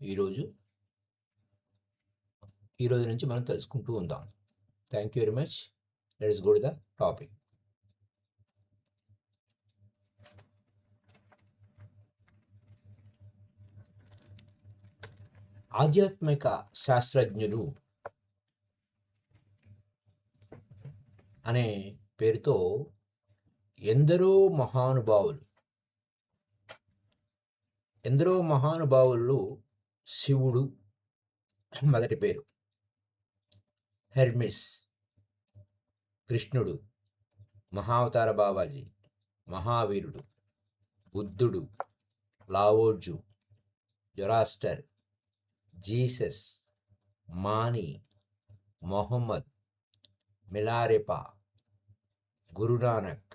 ఈరోజు ఈరోజు నుంచి మనం తెలుసుకుంటూ ఉందాం. Thank you very much. Let's go to the topic. ఆధ్యాత్మిక శాస్త్రజ్ఞులు అనే పేరుతో ఎందరో మహానుభావులు శివుడు మొదటి పేరు, హెర్మిస్ కృష్ణుడు, మహావతార బాబాజీ మహావీరుడు, బుద్ధుడు, Lao Tzu, Zoroaster, Jesus, Mani, Mohammed, Milarepa, Guru Nanak,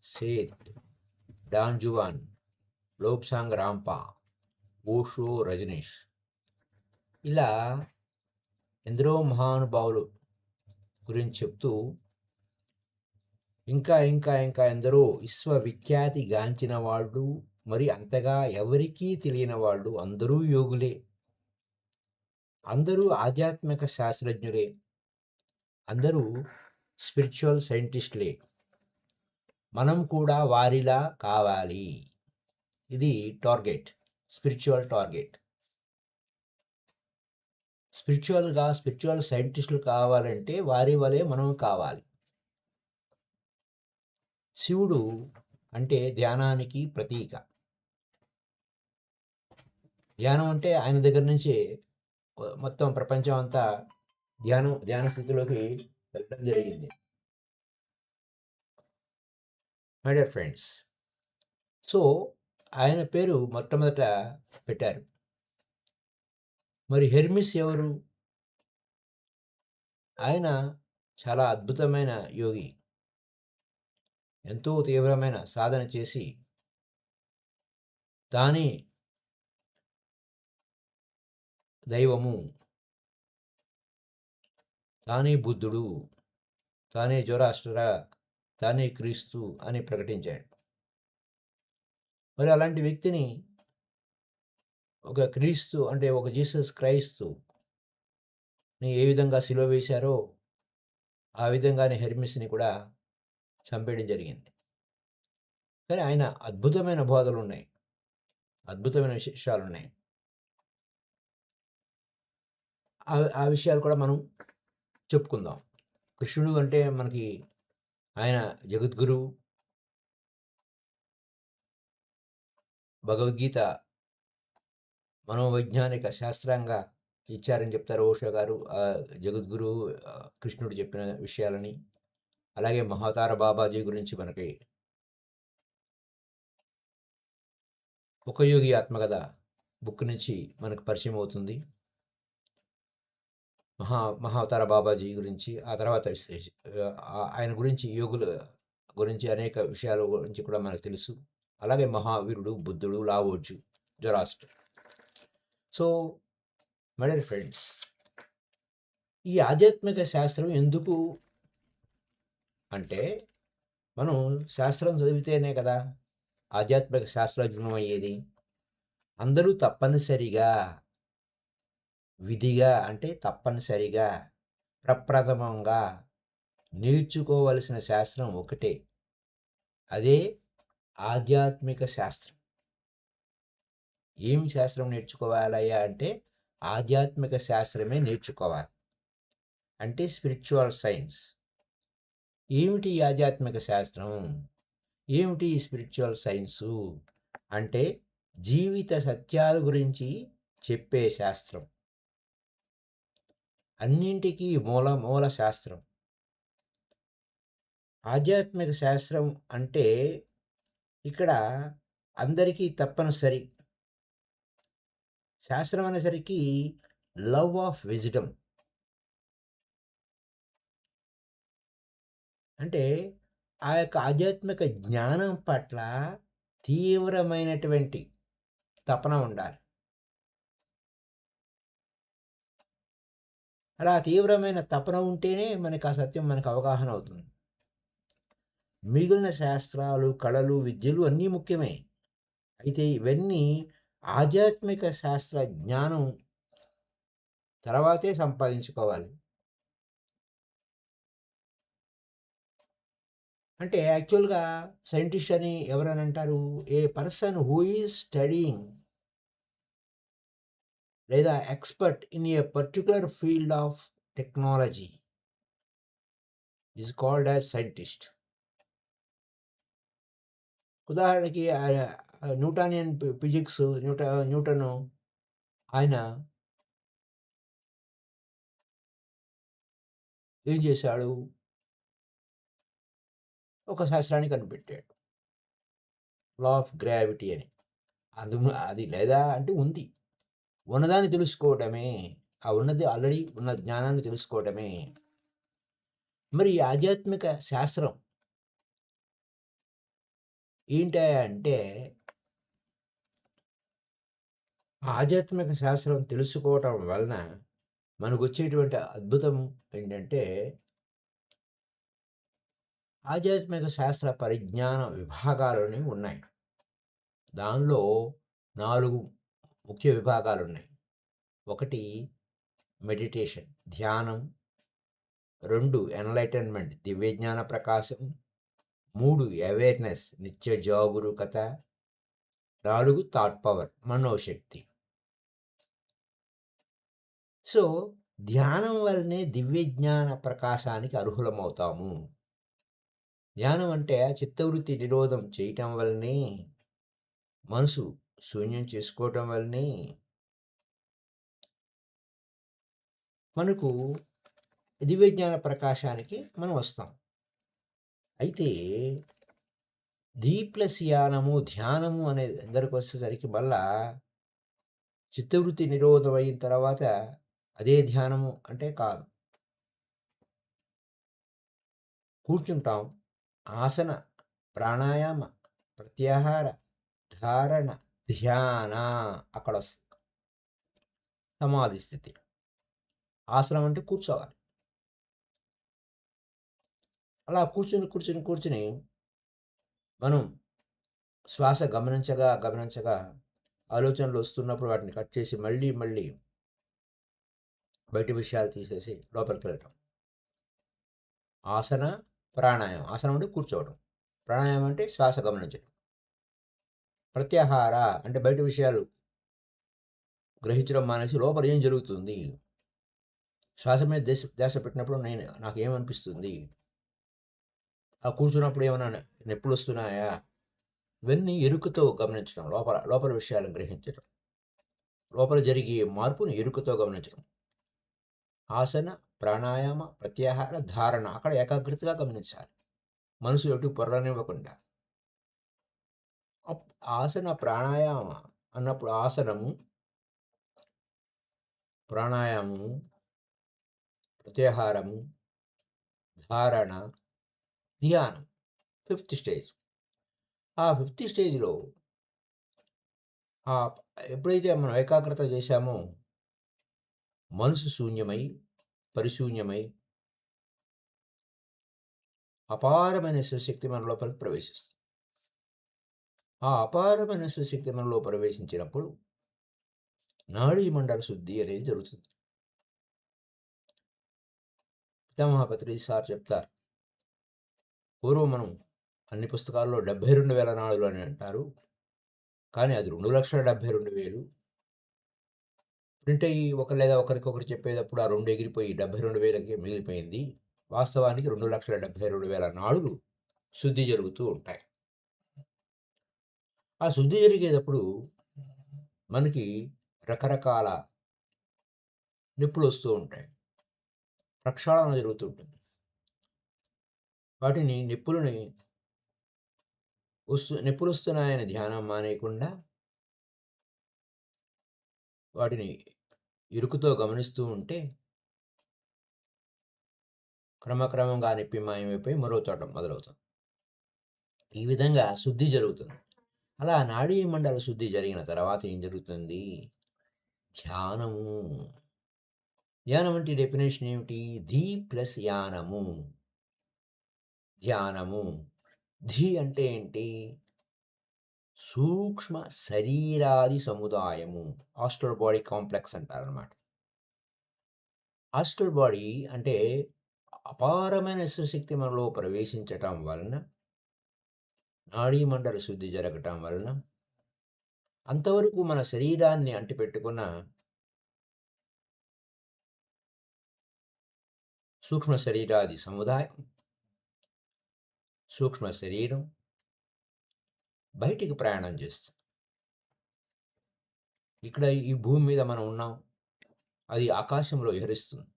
Seth, Don Juan, Lobsang Rampa, Osho Rajneesh, ఇలా ఎందరో మహానుభావులు గురించి చెప్తూ ఇంకా ఇంకా ఇంకా ఎందరో విశ్వవిఖ్యాతి గాంచిన వాళ్ళు, మరి అంతగా ఎవరికీ తెలియని వాళ్ళు అందరూ యోగులే, అందరూ ఆధ్యాత్మిక శాస్త్రజ్ఞులే, అందరూ స్పిరిచువల్ సైంటిస్టులే. మనం కూడా వారిలా కావాలి. ఇది టార్గెట్, స్పిరిచువల్ టార్గెట్. స్పిరిచువల్ సైంటిస్టులు కావాలంటే వారి వలె మనం కావాలి. శివుడు అంటే ధ్యానానికి ప్రతీక. ధ్యానం అంటే ఆయన దగ్గర నుంచే మొత్తం ప్రపంచం అంతా ధ్యాన స్థితిలోకి వెళ్ళడం జరిగింది. మై డియర్ ఫ్రెండ్స్, సో ఆయన పేరు మొట్టమొదట పెట్టారు. మరి హెర్మిస్ ఎవరు? ఆయన చాలా అద్భుతమైన యోగి. ఎంతో తీవ్రమైన సాధన చేసి తానే దైవము, తానే బుద్ధుడు, తానే జొరాస్ట్రా, తానే క్రీస్తు అని ప్రకటించాడు. మరి అలాంటి వ్యక్తిని ఒక క్రీస్తు అంటే ఒక జీసస్ క్రైస్తుని ఏ విధంగా సిలువ వేశారో ఆ విధంగానే హెర్మిస్ని కూడా చంపేయడం జరిగింది. కానీ ఆయన అద్భుతమైన బోధలు ఉన్నాయి, అద్భుతమైన విశేషాలు ఉన్నాయి. ఆ విషయాలు కూడా మనం చెప్పుకుందాం. కృష్ణుడు అంటే మనకి ఆయన జగద్గురువు. భగవద్గీత మనోవైజ్ఞానిక శాస్త్రంగా ఇచ్చారని చెప్తారు ఓషో గారు. జగద్గురువు కృష్ణుడు చెప్పిన విషయాలని. అలాగే మహావతార బాబాజీ గురించి మనకి ఒక యోగి ఆత్మకథ బుక్ నుంచి మనకు పరిచయం అవుతుంది. మహావతార బాబాజీ గురించి, ఆ తర్వాత ఆయన గురించి, యోగుల గురించి అనేక విషయాల గురించి కూడా మనకు తెలుసు. అలాగే మహావీరుడు, బుద్ధుడు, Lao Tzu, Zoroaster. So my dear friends, ఈ ఆధ్యాత్మిక శాస్త్రం ఎందుకు అంటే, మనం శాస్త్రం చదివితేనే కదా ఆధ్యాత్మిక శాస్త్రజ్ఞం అయ్యేది. అందరూ తప్పనిసరిగా, విధిగా అంటే తప్పనిసరిగా, ప్రప్రథమంగా నేర్చుకోవలసిన శాస్త్రం ఒకటే, అదే ఆధ్యాత్మిక శాస్త్రం. ఏం శాస్త్రం నేర్చుకోవాలయ్యా అంటే ఆధ్యాత్మిక శాస్త్రమే నేర్చుకోవాలి. అంటే స్పిరిచువల్ సైన్స్. ఏమిటి ఈ ఆధ్యాత్మిక శాస్త్రం? ఏమిటి ఈ స్పిరిచువల్ సైన్సు? అంటే జీవిత సత్యాల గురించి చెప్పే శాస్త్రం, అన్నింటికీ మూల శాస్త్రం. ఆధ్యాత్మిక శాస్త్రం అంటే ఇక్కడ అందరికీ తప్పనిసరి. శాస్త్రం అనేసరికి లవ్ ఆఫ్ విజ్డమ్, అంటే ఆ యొక్క ఆధ్యాత్మిక జ్ఞానం పట్ల తీవ్రమైనటువంటి తపన ఉండాలి. అలా తీవ్రమైన తపన ఉంటేనే మనకు ఆ సత్యం మనకు అవగాహన అవుతుంది. మిగిలిన శాస్త్రాలు, కళలు, విద్యలు అన్నీ ముఖ్యమే. అయితే ఇవన్నీ ఆధ్యాత్మిక శాస్త్ర జ్ఞానం తర్వాతే సంపాదించుకోవాలి. అంటే యాక్చువల్‌గా సైంటిస్ట్ అని ఎవరని అంటారు? A person who is studying లేదా expert in a particular field of technology is called as scientist. ఉదాహరణకి న్యూటానియన్ ఫిజిక్స్ న్యూటను ఆయన ఏం చేశాడు? ఒక శాస్త్రాన్ని కనిపెట్టాడు. లా ఆఫ్ గ్రావిటీ అని. అది లేదా అంటే ఉంది. ఉన్నదాన్ని తెలుసుకోవటమే. ఆ ఉన్నది ఆల్రెడీ ఉన్న జ్ఞానాన్ని తెలుసుకోవటమే. మరి ఈ ఆధ్యాత్మిక శాస్త్రం ఏంటయ్యా అంటే, ఆధ్యాత్మిక శాస్త్రం తెలుసుకోవటం వలన మనకొచ్చేటువంటి అద్భుతం ఏంటంటే, ఆధ్యాత్మిక శాస్త్ర పరిజ్ఞాన విభాగాలని ఉన్నాయి. దానిలో 4 ముఖ్య విభాగాలున్నాయి. 1 మెడిటేషన్ ధ్యానం, 2 ఎన్‌లైటన్‌మెంట్ దివ్యజ్ఞాన ప్రకాశం, 3 అవేర్‌నెస్ నిత్య జాగరూకత, 4 థాట్ పవర్ మనోశక్తి. సో, ధ్యానం వల్లనే దివ్యజ్ఞాన ప్రకాశానికి అర్హులమవుతాము. ధ్యానం అంటే చిత్తవృత్తి నిరోధం చేయటం వల్లనే, మనసు శూన్యం చేసుకోవటం వల్లనే మనకు దివ్యజ్ఞాన ప్రకాశానికి మనం వస్తాం. అయితే ధీ+యానము, ధ్యానము అనే దగ్గరకొచ్చేసరికి మళ్ళా చిత్తవృత్తి నిరోధం అయిన తర్వాత అదే ధ్యానము అంటే కాదు. కూర్చుంటాం. ఆసన, ప్రాణాయామ, ప్రత్యాహార, ధారణ, ధ్యాన అక్కడొస్తుంది. సమాధి స్థితి. ఆసనం అంటే కూర్చోవాలి. అలా కూర్చుని మనం శ్వాస గమనించగా ఆలోచనలు వస్తున్నప్పుడు వాటిని కట్ చేసి మళ్ళీ బయటి విషయాలు తీసేసి లోపలికి వెళ్ళటం. ఆసన, ప్రాణాయామం. ఆసనం అంటే కూర్చోవడం. ప్రాణాయామం అంటే శ్వాస గమనించడం. ప్రత్యాహార అంటే బయట విషయాలు గ్రహించడం మానేసి లోపల ఏం జరుగుతుంది? శ్వాస మీద ధ్యాస పెట్టినప్పుడు నాకేమనిపిస్తుంది? ఆ కూర్చున్నప్పుడు ఏమైనా నొప్పులొస్తున్నాయా? ఇవన్నీ ఎరుకతో గమనించడం. లోపల విషయాలను గ్రహించడం. లోపల జరిగే మార్పుని ఎరుకతో గమనించడం. ఆసన, ప్రాణాయామ, ప్రత్యాహార, ధారణ అక్కడ ఏకాగ్రతగా గమనించాలి. మనసు ఎటు పొరలనివ్వకుండా. ఆసన, ప్రాణాయామ అన్నప్పుడు ఆసనము, ప్రాణాయామము, ప్రత్యాహారము, ధారణ, ధ్యానం. 5th stage. ఆ 5th స్టేజ్‌లో ఎప్పుడైతే మనం ఏకాగ్రత చేశామో మనసు శూన్యమై, పరిశూన్యమై అపారమైన శివశక్తి మన లోపలికి ప్రవేశిస్తుంది. ఆ అపారమైన శివశక్తి మనలో ప్రవేశించినప్పుడు నాడీ మండల శుద్ధి అనేది జరుగుతుంది. పితామహ పత్రిజీ సార్ చెప్తారు. పూర్వం మనం అన్ని పుస్తకాల్లో 72,000 నాడులు అని అంటారు. కానీ అది 2,72,000 ప్రింట్ అయ్యి ఒకరికొకరు చెప్పేటప్పుడు ఆ 2 ఎగిరిపోయి 72,000కే మిగిలిపోయింది. వాస్తవానికి 2,72,000 నాడులు శుద్ధి జరుగుతూ ఉంటాయి. ఆ శుద్ధి జరిగేటప్పుడు మనకి రకరకాల నొప్పులొస్తూ ఉంటాయి. ప్రక్షాళన జరుగుతూ ఉంటుంది. వాటిని నొప్పులొస్తున్నాయని ధ్యానం మానేయకుండా వాటిని ఇరుకుతో గమనిస్తూ ఉంటే క్రమక్రమంగా నొప్పి మాయమైపోయి మరో చోట మొదలవుతుంది. ఈ విధంగా శుద్ధి జరుగుతుంది. అలా నాడీ మండల శుద్ధి జరిగిన తర్వాత ఏం జరుగుతుంది? ధ్యానము. ధ్యానం అంటే డెఫినేషన్ ఏమిటి? ధీ+యానము. ధ్యానము. ధీ అంటే ఏంటి? సూక్ష్మ శరీరాది సముదాయము, ఆస్ట్రల్ బాడీ కాంప్లెక్స్ అంటారనమాట. ఆస్ట్రల్ బాడీ అంటే అపారమైన శక్తి మనలో ప్రవేశించటం వలన, నాడీ మండల శుద్ధి జరగటం వలన, అంతవరకు మన శరీరాన్ని అంటిపెట్టుకున్న సూక్ష్మ శరీరాది సముదాయం, సూక్ష్మ శరీరం బయటికి ప్రయాణం చేస్తుంది. ఇక్కడ ఈ భూమి మీద మనం ఉన్నాం, అది ఆకాశంలో విహరిస్తుంది.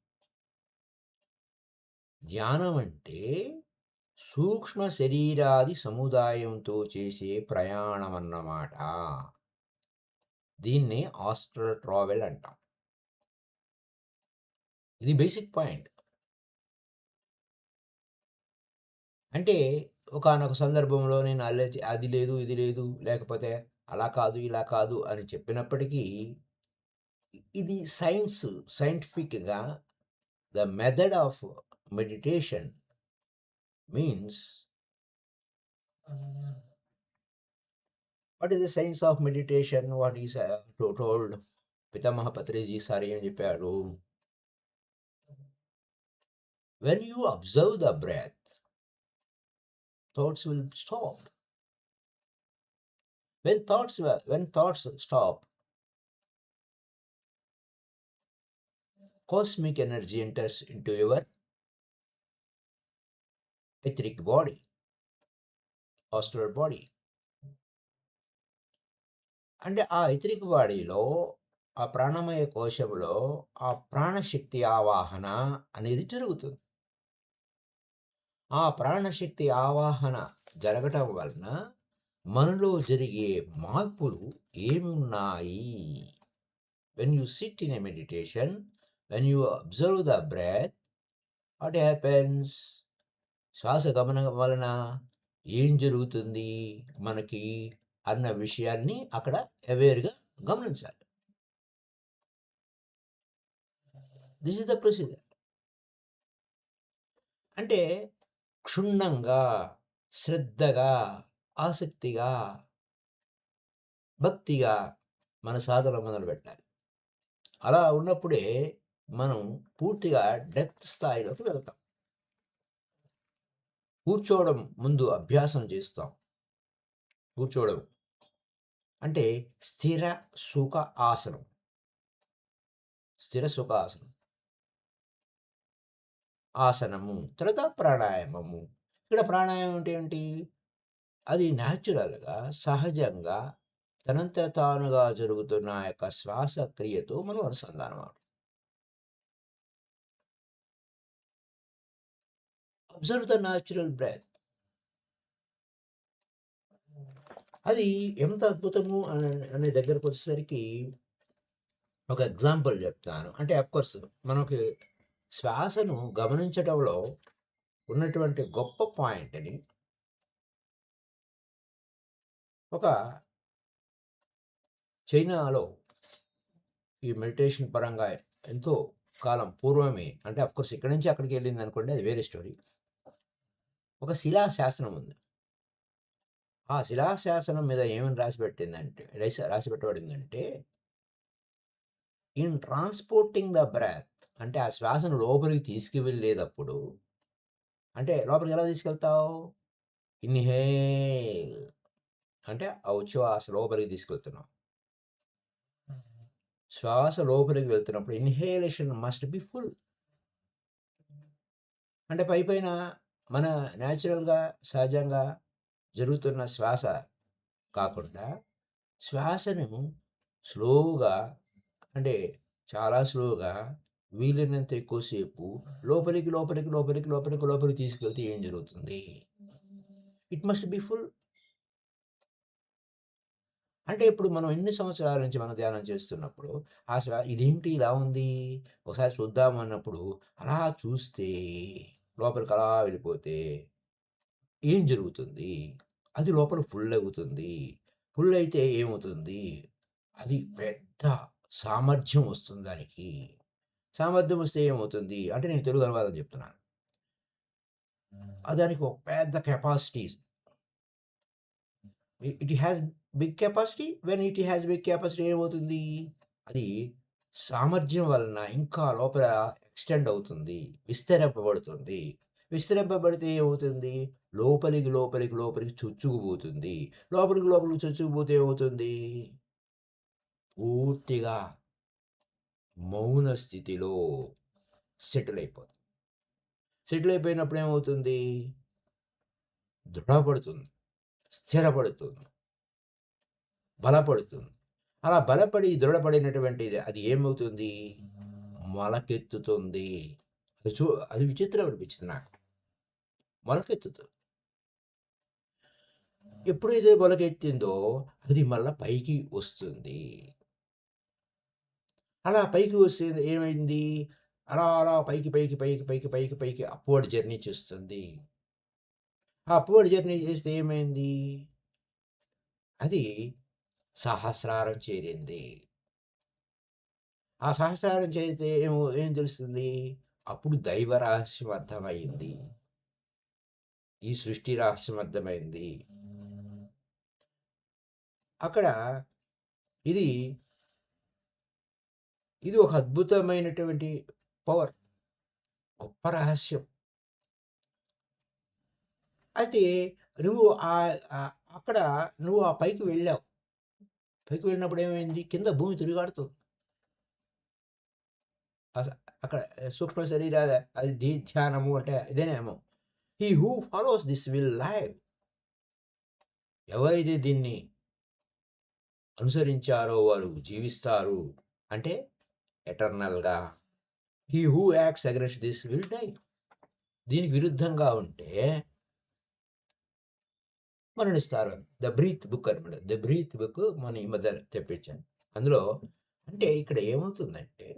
ధ్యానం అంటే సూక్ష్మ శరీరాది సముదాయంతో చేసే ప్రయాణం అన్నమాట. దీన్నే ఆస్ట్రల్ ట్రావెల్ అంటాం. ఇది బేసిక్ పాయింట్. అంటే ఒకానొక సందర్భంలో నేను అది లేదు, ఇది లేదు, లేకపోతే అలా కాదు, ఇలా కాదు అని చెప్పినప్పటికీ, ఇది సైంటిఫిక్‌గా the method of meditation means what is the science of meditation? What is told పితామహ పత్రిజీ సార్ ఏం చెప్పారు? When you observe the breath, thoughts will stop. When thoughts stop, cosmic energy enters into your etheric body, astral body. అంటే ఆ etheric బాడీలో, ఆ ప్రాణమయ కోశంలో ఆ ప్రాణశక్తి ఆవాహన అనేది జరుగుతుంది. ఆ ప్రాణశక్తి ఆవాహన జరగటం వలన మనలో జరిగే మార్పులు ఏమి ఉన్నాయి? When you sit in a meditation, when you observe the breath, what happens? శ్వాస గమనం వలన ఏం జరుగుతుంది మనకి అన్న విషయాన్ని అక్కడ అవేర్గా గమనించాలి. This is the procedure. అంటే క్షుణ్ణంగా, శ్రద్ధగా, ఆసక్తిగా, భక్తిగా మన సాధన మొదలుపెట్టాలి. అలా ఉన్నప్పుడే మనం పూర్తిగా డెప్త్ స్థాయిలోకి వెళ్తాం. కూర్చోవడం ముందు అభ్యాసం చేస్తాం. కూర్చోవడం అంటే స్థిర సుఖ ఆసనం. స్థిర సుఖ ఆసనం, ఆసనము, తర్వాత ప్రాణాయామము. ఇక్కడ ప్రాణాయామం అంటే ఏంటి? అది న్యాచురల్గా, సహజంగా తనంతట తానుగా జరుగుతున్న ఆ యొక్క శ్వాసక్రియతో మనం అనుసంధానం అవ్వడం. Observe the natural breath. అది ఎంత అద్భుతము అనే దగ్గరకు వచ్చేసరికి ఒక ఎగ్జాంపుల్ చెప్తాను. అంటే అఫ్కోర్స్ మనకి శ్వాసను గమనించడంలో ఉన్నటువంటి గొప్ప పాయింట్ని ఒక చైనాలో ఈ మెడిటేషన్ పరంగా ఎంతో కాలం పూర్వమే, అంటే అఫ్కోర్స్ ఇక్కడి నుంచి అక్కడికి వెళ్ళింది అనుకోండి, అది వేరే స్టోరీ. ఒక శిలాశాసనం ఉంది. ఆ శిలాశాసనం మీద ఏమని రాసి పెట్టబడిందంటే ఇన్ ట్రాన్స్పోర్టింగ్ ద బ్రెత్, అంటే ఆ శ్వాసను లోపలికి తీసుకువెళ్ళేటప్పుడు, అంటే లోపలికి ఎలా తీసుకెళ్తావు? ఇన్హేల్ అంటే ఆ ఉచ్ఛ్వాస లోపలికి తీసుకెళ్తున్నాం. శ్వాస లోపలికి వెళ్తున్నప్పుడు ఇన్హేలేషన్ మస్ట్ బి ఫుల్. అంటే పైన మన న్యాచురల్గా, సహజంగా జరుగుతున్న శ్వాస కాకుండా శ్వాసను స్లోగా, అంటే చాలా స్లోగా, వీలైనంత ఎక్కువసేపు లోపలికి లోపలికి లోపలికి లోపలికి లోపలికి తీసుకెళ్తే ఏం జరుగుతుంది? It must be full. అంటే ఇప్పుడు మనం ఎన్ని సంవత్సరాల నుంచి మనం ధ్యానం చేస్తున్నప్పుడు ఇదేంటి ఇలా ఉంది, ఒకసారి చూద్దాం అన్నప్పుడు అలా చూస్తే, లోపలికి అలా వెళ్ళిపోతే ఏం జరుగుతుంది? అది లోపల ఫుల్ అవుతుంది. ఫుల్ అయితే ఏమవుతుంది? అది పెద్ద సామర్థ్యం వస్తుంది దానికి. సామర్థ్యం వస్తే ఏమవుతుంది? అంటే నేను తెలుగు అనువాదం చెప్తున్నాను. దానికి ఒక పెద్ద capacities, it has big capacity. When it has big capacity ఏమవుతుంది? అది సామర్థ్యం వలన ఇంకా లోపల ఎక్స్టెండ్ అవుతుంది, విస్తరింపబడుతుంది. విస్తరింపబడితే ఏమవుతుంది? లోపలికి లోపలికి లోపలికి చొచ్చుకుపోతుంది. లోపలికి లోపలికి చొచ్చుకుపోతే ఏమవుతుంది? పూర్తిగా మౌన స్థితిలో సెటిల్ అయిపోతుంది. సెటిల్ అయిపోయినప్పుడు ఏమవుతుంది? దృఢపడుతుంది, స్థిరపడుతుంది, బలపడుతుంది. అలా బలపడి దృఢపడినటువంటిది అది ఏమవుతుంది? మొలకెత్తుతుంది. అది విచిత్రం అనిపించింది నాకు. మొలకెత్తుతుంది. ఎప్పుడైతే మొలకెత్తిందో అది మళ్ళా పైకి వస్తుంది. అలా పైకి వస్తే ఏమైంది? అలా అలా పైకి పైకి పైకి పైకి పైకి పైకి అప్వర్డ్ జర్నీ చేస్తుంది. ఆ అప్వర్డ్ జర్నీ చేస్తే ఏమైంది? అది సహస్రారం చేరింది. ఆ సహస్రారం చేరితే ఏం తెలుస్తుంది? అప్పుడు దైవ రహస్యం అర్థమైంది. ఈ సృష్టి రహస్యం అర్థమైంది. అక్కడ ఇది ఇది ఒక అద్భుతమైనటువంటి పవర్, గొప్ప రహస్యం. అయితే నువ్వు అక్కడ నువ్వు ఆ పైకి వెళ్ళావు. పైకి వెళ్ళినప్పుడు ఏమైంది? కింద భూమి తిరుగాడుతుంది. అక్కడ సూక్ష్మ శరీరాల అది ధ్యానము అంటే ఇదేనేమో. He who follows this will live. ఎవరైతే దీన్ని అనుసరించారో వారు జీవిస్తారు. అంటే ఎటర్నల్గా. He who acts against this will die. దీనికి విరుద్ధంగా ఉంటే మరణిస్తారు. ద బ్రీత్ బుక్ అనమాట. ద బ్రీత్ బుక్ మన ఈ మధ్య తెప్పించాను. అందులో అంటే ఇక్కడ ఏమవుతుందంటే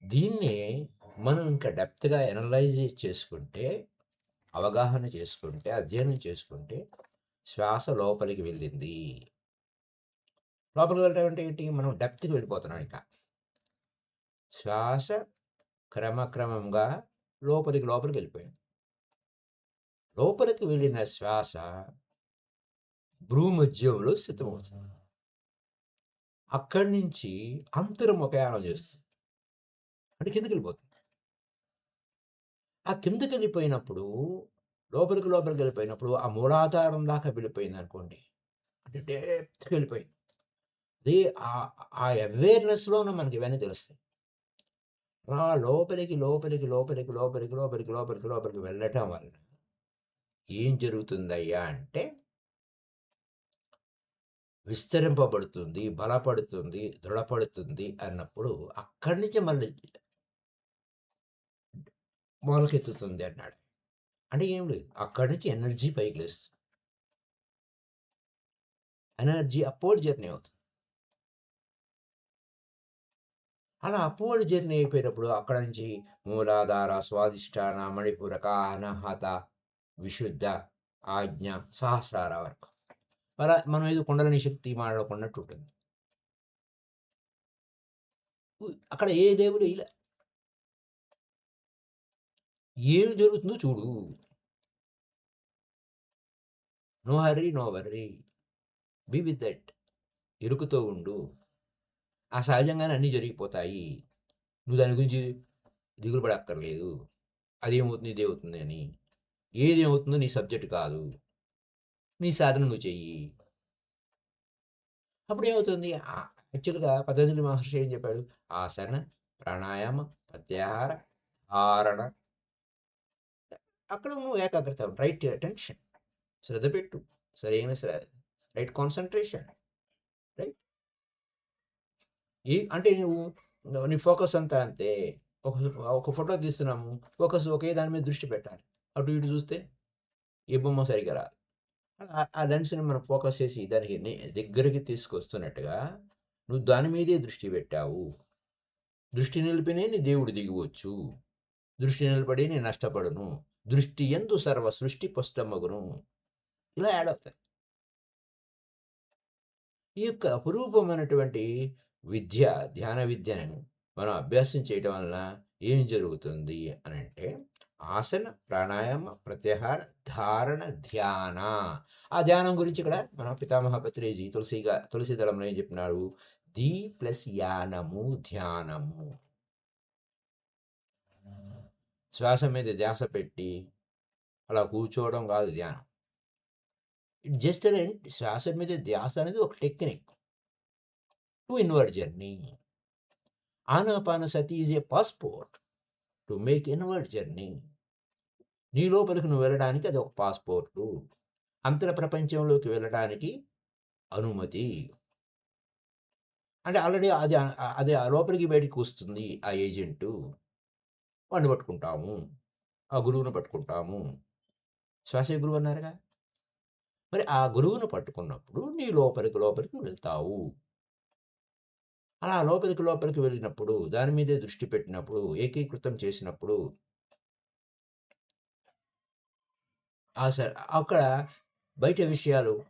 దీన్ని మనం ఇంకా డెప్త్గా ఎనలైజ్ చేసుకుంటే, అవగాహన చేసుకుంటే, అధ్యయనం చేసుకుంటే శ్వాస లోపలికి వెళ్ళింది. లోపలికి వెళ్ళడం అంటే ఏంటి? మనం డెప్త్కి వెళ్ళిపోతున్నాం. ఇంకా శ్వాస క్రమక్రమంగా లోపలికి లోపలికి వెళ్ళిపోయింది. లోపలికి వెళ్ళిన శ్వాస భ్రూమధ్యంలో స్థితమవుతుంది. అక్కడి నుంచి అంతర్ముఖయానం చేస్తుంది. అంటే కిందకి వెళ్ళిపోతుంది. ఆ కిందకి వెళ్ళిపోయినప్పుడు లోపలికి లోపలికి వెళ్ళిపోయినప్పుడు ఆ మూలాధారం దాకా వెళ్ళిపోయింది అనుకోండి. అంటే డెప్త్కి వెళ్ళిపోయింది. అది ఆ అవేర్నెస్లోనే మనకి ఇవన్నీ తెలుస్తాయి. లోపలికి లోపలికి లోపలికి లోపలికి లోపలికి లోపలికి లోపలికి వెళ్ళటం వలన ఏం జరుగుతుందయ్యా అంటే విస్తరింపబడుతుంది, బలపడుతుంది, దృఢపడుతుంది అన్నప్పుడు అక్కడి నుంచి మళ్ళీ మొలకెత్తుతుంది అన్నాడు. అంటే ఏం లేదు, అక్కడి నుంచి ఎనర్జీ పైకి లేస్తుంది. ఎనర్జీ అప్వర్డ్ జర్నీ అవుతుంది. అలా అప్వర్డ్ జర్నీ అయిపోయినప్పుడు అక్కడ నుంచి మూలాధార, స్వాదిష్టాన, మణిపూరక, అనాహత, విశుద్ధ, ఆజ్ఞ, సహస్రార వరకు. అలా మనం ఏదో కుండలిని శక్తి మాట్లాడుకున్నట్టు ఉంటుంది. అక్కడ ఏ దేవుడు ఇలా ఏం జరుగుతుందో చూడు. No hurry, no worry. Be with that. ఎరుకుతో ఉండు. ఆ సహజంగానే అన్నీ జరిగిపోతాయి. నువ్వు దాని గురించి దిగులు పడక్కర్లేదు. అదేమవుతుంది, ఇదేమవుతుంది అని. ఏదేమవుతుందో నీ సబ్జెక్ట్ కాదు. నీ సాధన నువ్వు చెయ్యి. అప్పుడు ఏమవుతుంది? యాక్చువల్‌గా పతంజలి మహర్షి ఏం చెప్పాడు? ఆసన, ప్రాణాయామ, ప్రత్యాహార, ధారణ. అక్కడ నువ్వు ఏకాగ్రత, రైట్ అటెన్షన్, శ్రద్ధ పెట్టు. సరైన రైట్ కాన్సంట్రేషన్. రైట్. అంటే నీ ఫోకస్ అంతా అంతే. ఒక ఒక ఫోటో తీస్తున్నాము. ఫోకస్ ఒకే దాని మీద దృష్టి పెట్టాలి. అటు ఇటు చూస్తే ఏ బొమ్మ సరిగ్గా రాదు. ఆ లెన్స్‌ని మనం ఫోకస్ చేసి దానికి దగ్గరికి తీసుకొస్తున్నట్టుగా నువ్వు దాని మీదే దృష్టి పెట్టావు. దృష్టి నిలిపినే నీ దేవుడు దిగివచ్చు. దృష్టి నిలబడి నీ నష్టపడును. దృష్టి యందు సర్వ సృష్టి పుష్టమగును. ఇలా యాడ్ అవుతాయి. ఈ యొక్క అపురూపమైనటువంటి విద్య, ధ్యాన విద్యను మనం అభ్యాసం చేయడం వలన ఏం జరుగుతుంది అనంటే ఆసన, ప్రాణాయామ, ప్రత్యాహార, ధారణ, ధ్యాన. ఆ ధ్యానం గురించి ఇక్కడ మన పితామహ పత్రిజీ తులసి దళంలో ఏం చెప్పినాడు? ది ప్లస్ యానము, ధ్యానము. శ్వాస మీద ధ్యాస పెట్టి అలా కూర్చోవడం కాదు ధ్యానం. ఇట్ జస్ట్ శ్వాస మీద ధ్యాస అనేది ఒక technique to inward journey. Anapanasati is a passport to make inward journey. నీ లోపలికి నువ్వు వెళ్ళడానికి అది ఒక పాస్పోర్టు. అంతర ప్రపంచంలోకి వెళ్ళడానికి అనుమతి. అంటే ఆల్రెడీ అది ఆ లోపలికి బయటికి వస్తుంది ఆ ఏజెంటు. వాడిని పట్టుకుంటాము. ఆ గురువుని పట్టుకుంటాము. శ్వాసే గురువు అన్నారుగా. మరి ఆ గురువును పట్టుకున్నప్పుడు నీ లోపలికి నువ్వు వెళ్తావు. అలా లోపలికి వెళ్ళినప్పుడు, దాని మీదే దృష్టి పెట్టినప్పుడు, ఏకీకృతం చేసినప్పుడు ఆ స అక్కడ బయట విషయాలు,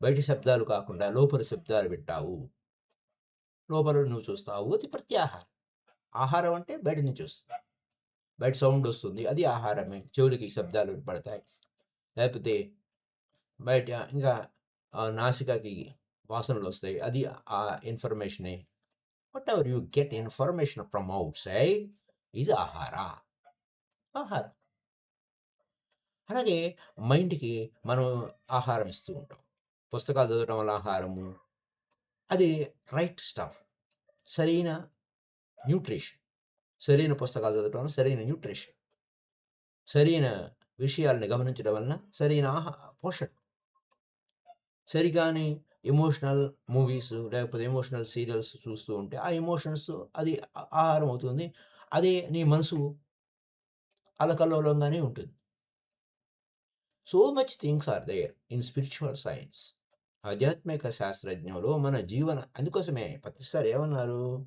బయట శబ్దాలు కాకుండా లోపల శబ్దాలు వింటావు. లోపల నువ్వు చూస్తావు. అది ప్రత్యాహారం. ఆహారం అంటే బయట నుంచి వస్తుంది. బయట సౌండ్ వస్తుంది. అది ఆహారమే. చెవులకి శబ్దాలు వినపడతాయి. లేకపోతే బయట ఇంకా నాసికకి వాసనలొస్తాయి. అది ఆ ఇన్ఫర్మేషనే. Whatever you get information from outside is ఆహార. ఆహారం. అలాగే మైండ్‌కి మనం ఆహారం ఇస్తూ ఉంటాం. పుస్తకాలు చదవటం వల్ల ఆహారము. అది రైట్ స్టఫ్. సరైన న్యూట్రిషన్. సరైన పుస్తకాలు చదవటం వల్ల సరైన న్యూట్రిషన్. సరైన విషయాలను గమనించడం వలన సరైన పోషణ. సరిగాని ఎమోషనల్ మూవీస్ లేకపోతే ఎమోషనల్ సీరియల్స్ చూస్తూ ఉంటే ఆ ఎమోషన్స్ అది ఆహారం అవుతుంది. అదే నీ మనసు అల్లకల్లోలంగానే ఉంటుంది. So much things are there in spiritual science. ఆధ్యాత్మిక శాస్త్రజ్ఞులు మన అందుకోసమే ప్రతిసారి ఏమన్నారు?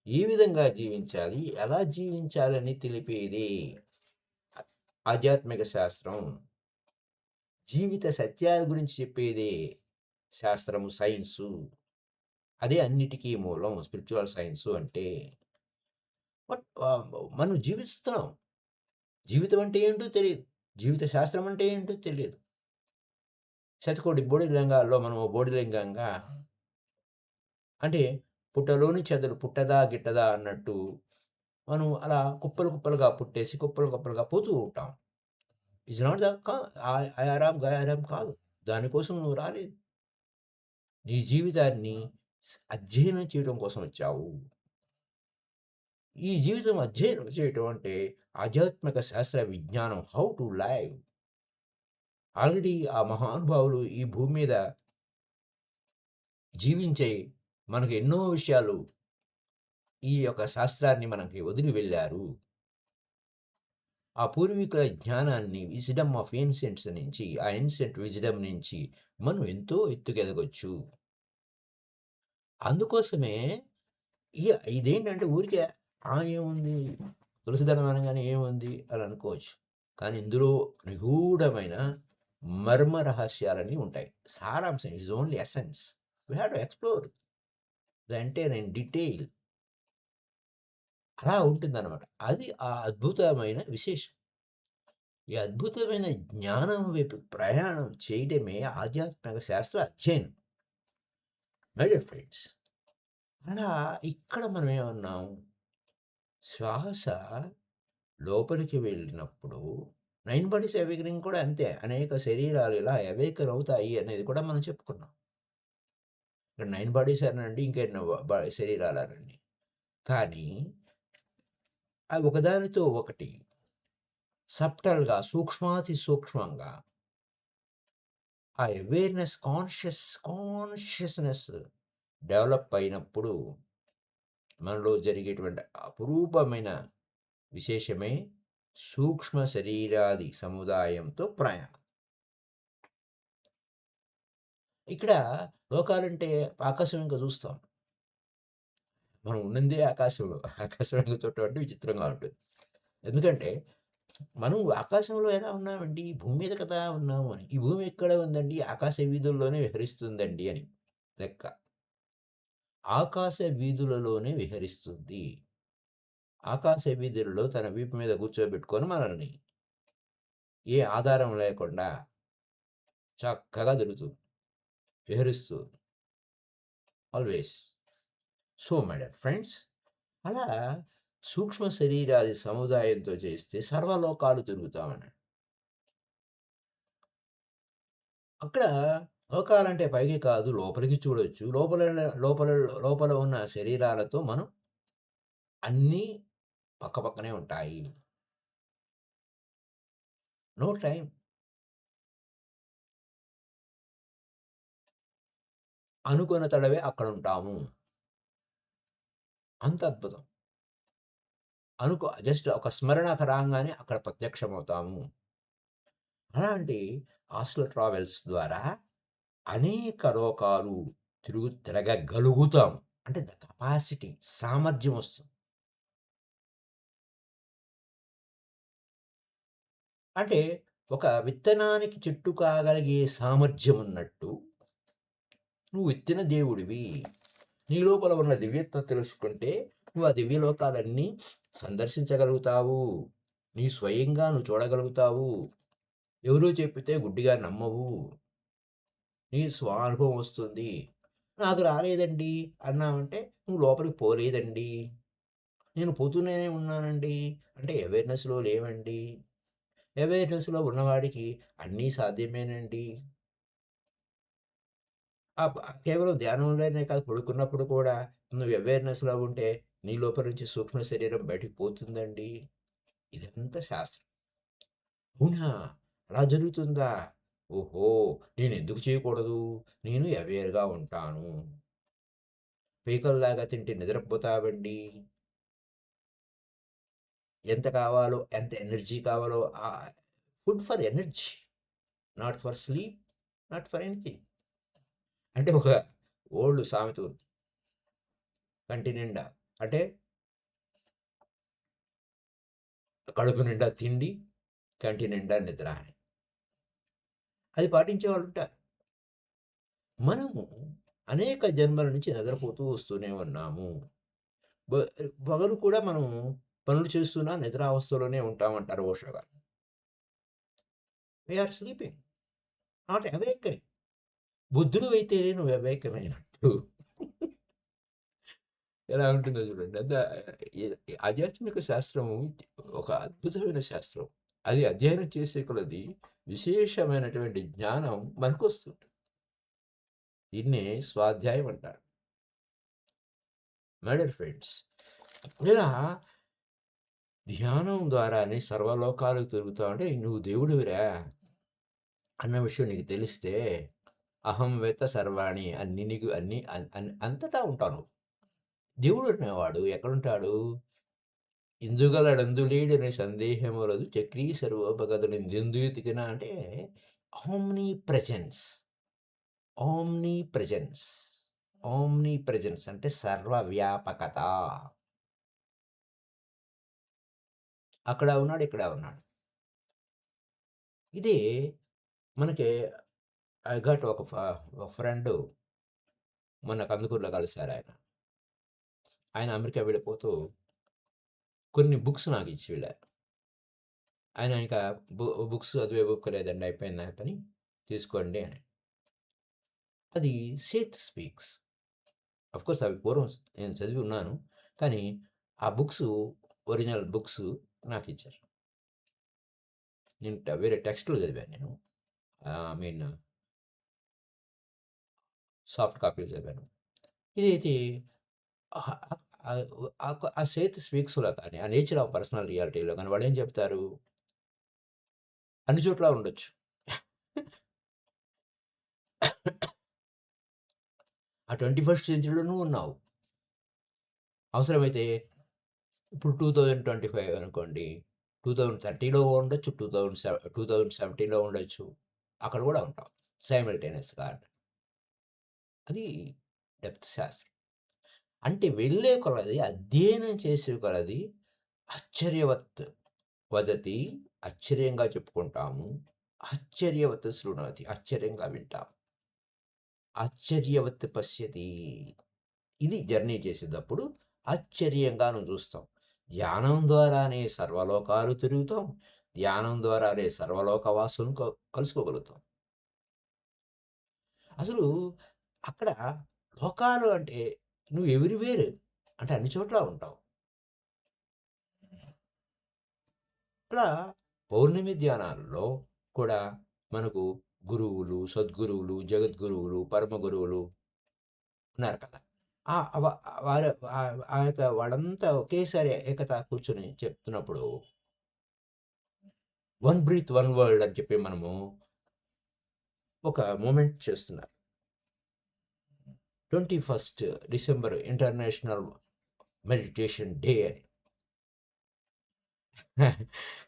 ఏ విధంగా జీవించాలి? ఎలా జీవించాలని తెలిపేది ఆధ్యాత్మిక శాస్త్రం. జీవిత సత్యాల గురించి చెప్పేదే శాస్త్రము, సైన్సు. అదే అన్నిటికీ మూలం స్పిరిచువల్ సైన్సు అంటే. బట్ మనం జీవిస్తున్నాం. జీవితం అంటే ఏంటో తెలీదు. జీవిత శాస్త్రం అంటే ఏంటో తెలియదు. శతకోటి బోడిలింగాల్లో మనం ఓ బోడిలింగంగా అంటే పుట్టలోని చెదలు పుట్టదా గిట్టదా అన్నట్టు మనం అలా కుప్పలుగా పుట్టేసి కుప్పలుగా పోతూ ఉంటాం. It's not the Aaya Ram Gaya Ram కాదు. దానికోసం నువ్వు రాలేదు. నీ జీవితాన్ని అధ్యయనం చేయడం కోసం వచ్చావు. ఈ జీవితం అధ్యయనం చేయటం అంటే ఆధ్యాత్మిక శాస్త్ర విజ్ఞానం హౌ టు లైవ్. ఆల్రెడీ ఆ మహానుభావులు ఈ భూమి మీద జీవించే మనకు ఎన్నో విషయాలు ఈ యొక్క శాస్త్రాన్ని మనకి వదిలి వెళ్ళారు. ఆ పూర్వీకుల జ్ఞానాన్ని విజ్డమ్ ఆఫ్ ఏన్షియంట్స్ నుంచి, ఆ ఏన్షియంట్ విజ్డమ్ నుంచి మనం ఎంతో ఎత్తుకెదగొచ్చు. అందుకోసమే ఇ ఇదేంటంటే ఊరికే ఏముంది తులసిదళం అనగానే ఏముంది అని అనుకోవచ్చు. కానీ ఇందులో నిగూఢమైన మర్మ రహస్యాలన్నీ ఉంటాయి. సారాంశం is only essence. We have to explore the entire in detail. అలా ఉంటుందన్నమాట. అది ఆ అద్భుతమైన విశేషం. ఈ అద్భుతమైన జ్ఞానం వైపు ప్రయాణం చేయడమే ఆధ్యాత్మిక శాస్త్ర అధ్యయనం. మై డియర్ ఫ్రెండ్స్, అలా ఇక్కడ మనం ఏమన్నాం? శ్వాస లోపలికి వెళ్ళినప్పుడు 9 బాడీస్ అవేకనింగ్ కూడా అంతే. అనేక శరీరాలు ఇలా అవేకన్ అవుతాయి అనేది కూడా మనం చెప్పుకున్నాం. ఇక్కడ 9 బాడీస్ అనండి, ఇంకెన్నో శరీరాలనండి. కానీ అవి ఒకదానితో ఒకటి సబ్టల్‌గా సూక్ష్మాతి సూక్ష్మంగా ఆ అవేర్‌నెస్ కాన్షియస్‌నెస్ డెవలప్ అయినప్పుడు మనలో జరిగేటువంటి అపురూపమైన విశేషమే సూక్ష్మ శరీరాది సముదాయంతో ప్రయాణం. ఇక్కడ లోకాలంటే ఆకాశం ఇంకా చూస్తాం. మనం ఉన్నందే ఆకాశంలో. ఆకాశం వెంక చూడటం అంటే విచిత్రంగా ఉంటుంది. ఎందుకంటే మనం ఆకాశంలో ఎలా ఉన్నామండి? భూమి మీద కదా ఉన్నాము అని. ఈ భూమి ఎక్కడ ఉందండి? ఆకాశ వీధుల్లోనే విహరిస్తుందండి అని లెక్క. ఆకాశ వీధులలోనే విహరిస్తుంది. ఆకాశ వీధులలో తన వీపు మీద కూర్చోబెట్టుకొని మనల్ని ఏ ఆధారం లేకుండా చక్కగా తిరుగుతూ విహరిస్తూ always. So my dear friends, అలా సూక్ష్మ శరీరాది సముదాయంతో చేస్తే సర్వలోకాలు తిరుగుతామన్నాడు. అక్కడ లోకాలంటే పైకి కాదు, లోపలికి చూడొచ్చు. లోపల లోపల లోపల ఉన్న శరీరాలతో మనం అన్నీ పక్కపక్కనే ఉంటాయి. No time. అనుకున్న తడవే అక్కడుంటాము. అంత అద్భుతం. జస్ట్ ఒక స్మరణకు రాంగానే అక్కడ ప్రత్యక్షమవుతాము. అలాంటి ఆస్ట్రల్ ట్రావెల్స్ ద్వారా అనేక లోకాలు తిరగగలుగుతాం. అంటే ద కెపాసిటీ, సామర్థ్యం వస్తుంది. అంటే ఒక విత్తనానికి చెట్టు కాగలిగే సామర్థ్యం ఉన్నట్టు, నువ్వు విత్తిన దేవుడివి. నీ లోపల ఉన్న దివ్యత్వం తెలుసుకుంటే నువ్వు ఆ దివ్యలోకాలన్నీ సందర్శించగలుగుతావు. నీ స్వయంగా నువ్వు చూడగలుగుతావు. ఎవరో చెప్పితే గుడ్డిగా నమ్మవు. నీ స్వానుభవం వస్తుంది. నాకు రాలేదండి అన్నావంటే నువ్వు లోపలికి పోలేదండి. నేను పోతూనే ఉన్నానండి అంటే అవేర్నెస్‌లో లేవండి. అవేర్నెస్‌లో ఉన్నవాడికి అన్నీ సాధ్యమేనండి. కేవలం ధ్యానంలోనే కాదు, పడుకున్నప్పుడు కూడా నువ్వు అవేర్నెస్‌లో ఉంటే నీ లోపల నుంచి సూక్ష్మ శరీరం బయటికి పోతుందండి. ఇదంతా శాస్త్రం. అవునా! అలా జరుగుతుందా? ఓహో! నేనెందుకు చేయకూడదు? నేను అవేర్‌గా ఉంటాను. పీకల్లాగా తింటే నిద్రపోతావండి. ఎంత కావాలో, ఎంత ఎనర్జీ కావాలో food for energy. Not for sleep, not for anything. అంటే ఒక ఓల్డ్ సామెత ఉంది. కంటి నిండా అంటే కడుపు నిండా తిండి, కంటి నిండా నిద్ర అని. అది పాటించేవాళ్ళుంటారు. మనము అనేక జన్మల నుంచి నిద్రపోతూ వస్తూనే ఉన్నాము. బ పగలు కూడా మనం పనులు చేస్తున్నా నిద్రావస్థలోనే ఉంటామంటారు ఓషో గారు. We are sleeping, not awakening. బుద్ధుడివైతేనే నువ్వు అవేకమైనట్టు. ఎలా ఉంటుందో చూడండి. ఆధ్యాత్మిక శాస్త్రము ఒక అద్భుతమైన శాస్త్రం. అది అధ్యయనం చేసే కొలది విశేషమైనటువంటి జ్ఞానం మనకొస్తుంది. దీన్నే స్వాధ్యాయం అంటారు. మై డియర్ ఫ్రెండ్స్, ఇలా ధ్యానం ద్వారానే సర్వలోకాలకు తిరుగుతావంటే నువ్వు దేవుడివిరా అన్న విషయం నీకు తెలిస్తే అహం వేత్త సర్వాణి అన్ని నీకు అన్ని అంతటా ఉంటావు నువ్వు. దేవుడు అనేవాడు ఎక్కడుంటాడు? ఇందుగలడందులేడని సందేహములదు చక్రీ సర్వోపగతులెందెందుతికిన అంటే omni presence. Omni presence. Omni presence అంటే సర్వవ్యాపకత. అక్కడ ఉన్నాడు, ఇక్కడ ఉన్నాడు. ఇది మనకి ఐ గాట్ ఒక ఫ్రెండ్ మొన్న కందుకూరులో కలిసారాయన. ఆయన అమెరికా వెళ్ళిపోతూ కొన్ని బుక్స్ నాకిచ్చి వెళ్ళారు. ఆయన ఇంకా బుక్స్ చదివే ఓపిక లేదండి, అయిపోయింది నా పని, తీసుకోండి అని. అది సేత్ స్పీక్స్. అఫ్‌కోర్స్ అవి పూర్వం నేను చదివి ఉన్నాను. కానీ ఆ బుక్సు, ఒరిజినల్ బుక్సు నాకిచ్చారు. నేను వేరే టెక్స్ట్‌లు చదివాను నేను. ఐ మీన్ సాఫ్ట్ కాపీలు చదివాను. ఇదైతే ఆహ్, ఆ సేత్ స్పీక్స్‌లో కానీ, ఆ నేచర్ ఆఫ్ పర్సనల్ రియాలిటీలో కానీ వాళ్ళేం చెప్తారు? అన్ని చోట్ల ఉండొచ్చు. ఆ 21st సెంచరీలోనూ ఉన్నావు. అవసరమైతే ఇప్పుడు 2025 అనుకోండి. 2030లో ఉండొచ్చు. 2070లో ఉండొచ్చు. అక్కడ కూడా ఉంటాం సైమల్టేనియస్‌గా. అది డెప్త్ శాస్త్రం. అంటే వెళ్ళే కొలది, అధ్యయనం చేసే కొలది ఆశ్చర్యవత్ వదతి, ఆశ్చర్యంగా చెప్పుకుంటాము. ఆశ్చర్యవత్ శృణోతి, ఆశ్చర్యంగా వింటాం. ఆశ్చర్యవత్ పశ్యతి. ఇది జర్నీ చేసేటప్పుడు ఆశ్చర్యంగా నువ్వు చూస్తావు. ధ్యానం ద్వారానే సర్వలోకాలు తిరుగుతాం. ధ్యానం ద్వారానే సర్వలోకవాసులను కలుసుకోగలుగుతాం. అసలు అక్కడ లోకాలు అంటే నువ్వు ఎవ్రీవేర్ అంటే అన్ని చోట్ల ఉంటావు. అలా పౌర్ణమి ధ్యానాల్లో కూడా మనకు గురువులు, సద్గురువులు, జగద్గురువులు, పరమ గురువులు ఉన్నారు కదా! ఆ! వారు ఆ యొక్క వాళ్ళంతా ఒకేసారి ఏకత కూర్చొని చెప్తున్నప్పుడు 'వన్ బ్రీత్ వన్ వరల్డ్' అని చెప్పి మనము ఒక మూమెంట్ చేస్తున్నారు. 21st December international meditation day అని.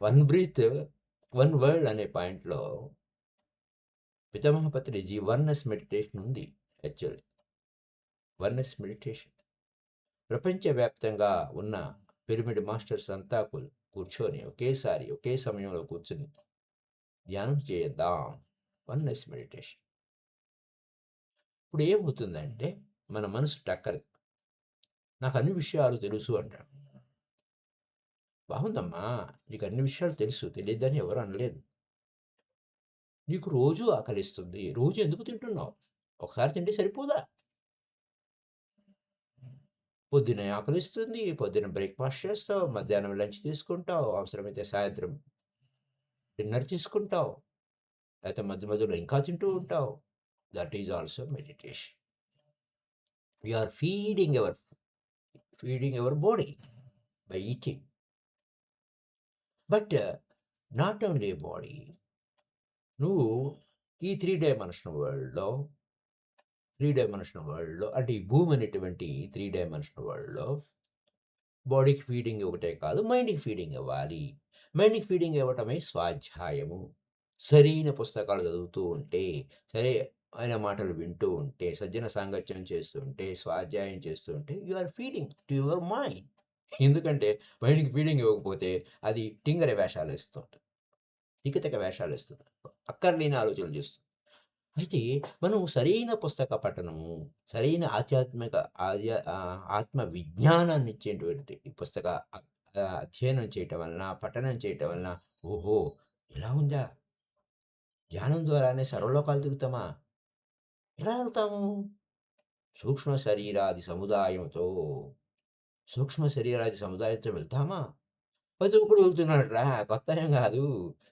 'వన్ బ్రీత్ వన్ వరల్డ్' అనే పాయింట్‌లో పితామహ పత్రిజీ వన్నెస్ మెడిటేషన్ ఉంది యాక్చువల్లీ. Oneness meditation. ప్రపంచవ్యాప్తంగా ఉన్న పిరమిడ్ మాస్టర్స్ అంతా కూర్చొని ఒకేసారి ఒకే సమయంలో కూర్చొని ధ్యానం చేద్దాం. Oneness meditation. ఇప్పుడు ఏమవుతుందంటే మన మనసు టక్కరి. నాకు అన్ని విషయాలు తెలుసు అంటాడు. బాగుందమ్మా, నీకు అన్ని విషయాలు తెలుసు, తెలియదని ఎవరు అనలేదు. నీకు రోజు ఆకలిస్తుంది, రోజు ఎందుకు తింటున్నావు? ఒకసారి తింటే సరిపోదా? పొద్దున ఆకలిస్తుంది, పొద్దున బ్రేక్ఫాస్ట్ చేస్తావు, మధ్యాహ్నం లంచ్ తీసుకుంటావు, అవసరమైతే సాయంత్రం డిన్నర్ తీసుకుంటావు, లేకపోతే మధ్య మధ్యలో ఇంకా తింటూ ఉంటావు. That is also meditation. You are feeding our body by eating. But not only body. నువ్వు ఈ త్రీ డైమెన్షనల్ వరల్డ్లో అంటే ఈ భూమి అనేటువంటి త్రీ డైమెన్షనల్ వరల్డ్లో బాడీకి ఫీడింగ్ ఒకటే కాదు, మైండ్కి ఫీడింగ్ ఇవ్వాలి. మైండ్కి ఫీడింగ్ ఇవ్వటమే స్వాధ్యాయము. సరైన పుస్తకాలు చదువుతూ ఉంటే, సరే ఆయన మాటలు వింటూ ఉంటే, సజ్జన సాంగత్యం చేస్తూ ఉంటే, స్వాధ్యాయం చేస్తూ ఉంటే you are feeding to your mind. ఎందుకంటే మైండ్కి ఫీడింగ్ ఇవ్వకపోతే అది టింగర వేషాలు ఇస్తుంది, తికతిక వేషాలు ఇస్తుంది, అక్కర్లేని ఆలోచనలు చేస్తుంది. అయితే మనం సరైన పుస్తక పఠనము, సరైన ఆత్మ విజ్ఞానాన్ని ఇచ్చేటువంటి ఈ పుస్తక అధ్యయనం చేయటం వలన, పఠనం చేయటం వలన, ఓహో! ఇలా ఉందా? ధ్యానం ద్వారానే సర్వలోకాలు తిరుగుతామా? ఎలా వెళ్తాము? సూక్ష్మ శరీరాది సముదాయంతో వెళ్తామా? ప్రతి ఒక్కడు వెళ్తున్నాడురా! కొత్త ఏం గాదు.